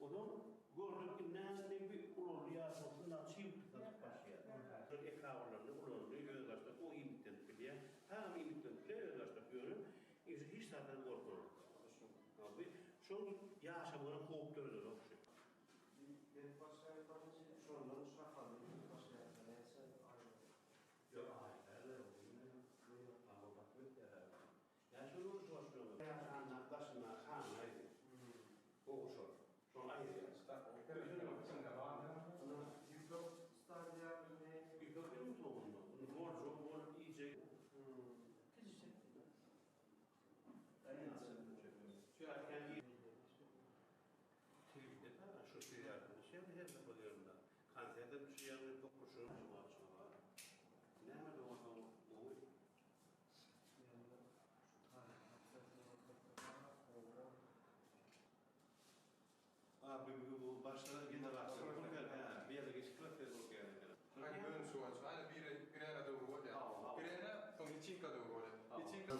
Odan gördük ki ne bir ulur riyasatından çiğitlik başlayar. Ekavalarını ulurunu gözlaştık, o imitten biliyor. Hem imitten biliyor, gözlaştık görün. Hiç zaten korkulur. Abi, şu yaşamının korktuğudur o şey. Ben başka yapabileceğim için sonradan şafalı başka yapabileceğim. Yok, hayır, yani şunu uğraşmıyorlar. Yaşanlar, taşınlar, kanlaydı. O uğraşıyor. Sonra ayrı Yüklük stadya ne? Yüklük değil mi tohumda? Mor iyice... Şu erken iyi... Telifte de şu şey arkadaşı ya her defa diyorum da. Kanserde bir şey yanıyor, çok kurşun var. Ne hemen de bakalım bu? Abi bu başlara yine baksana. Bir yere geçikler Facebook yani. Hangi bölüm şu an? Hani bir ara doğru olacak. Bir ara son içinka doğru olacak. İçinka.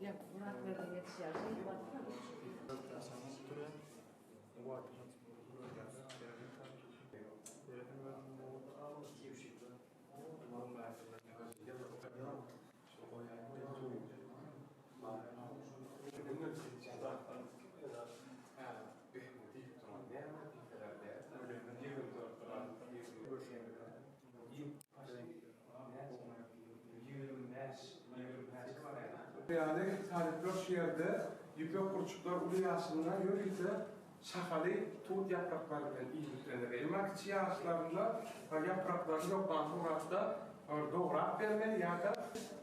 Ya, Murat verdi yetişer. Şey var. Yani talipler şehirde yüklük kurçuklar uluyasından yürüyüp şakalı tut yapraklarından iyiliklenir. Elmak içi ağaçlarında yaprakları yoktan sonra doğrak vermeli ya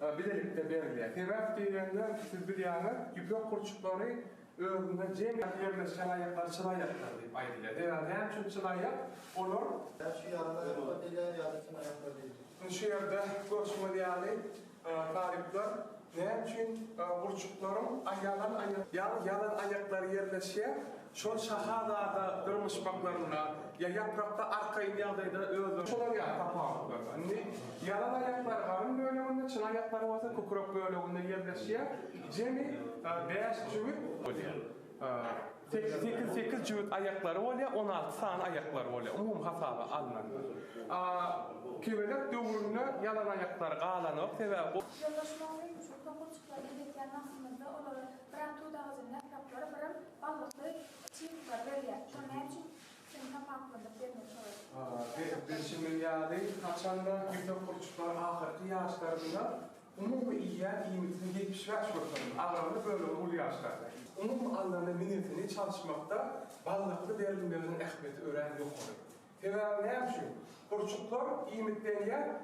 da bilelikte vermeli. Tevaf deyilenden siz bilyanı yüklük kurçukları öğründe cemiyat yerleşen ayaklar çılayaklar deyip ayrılıyor. Herhalde hem çünkü çılayak olur. Şu yanında yapabilir, yarısını yapabilir. Şu yerde görüşmeli yani talipler ne için burçuklarım yalan ayakları yerleşiyor. Şol şahadada durmuş baklarına ya yaprakta arkayın yağdayda öldür. Şolar ya kapağlıklar. Yalan ayaklar karın bölümünde, çın ayakları varsa kukurok bölümünde yerleşiyor. Cemi beyaz cüvüt oluyor. 8 cüvüt ayakları oluyor, 16 tane ayakları oluyor. Umum hesaba alınanlar. Kivelek dövründe yalan ayakları qalanıyor. Yollaşmalıymış, o kurçuklar yedeklerin aslında onları bırak tuğda hazırına kapları bırak balıklı çiftler veriyor. Şu ne için senin kapaklığında vermek olur. Şimdi yani kaçanda yüklük kurçuklar ahirki yaşlarında umum iyimitini 75 bakımın alanında böyle ulu yaşlarda. Umum alanında minitini çalışmakta balıklı verilmemizin ehmeti öğren yok oluyor. Tevel ne yapıyor? Kurçuklar iyimitleyen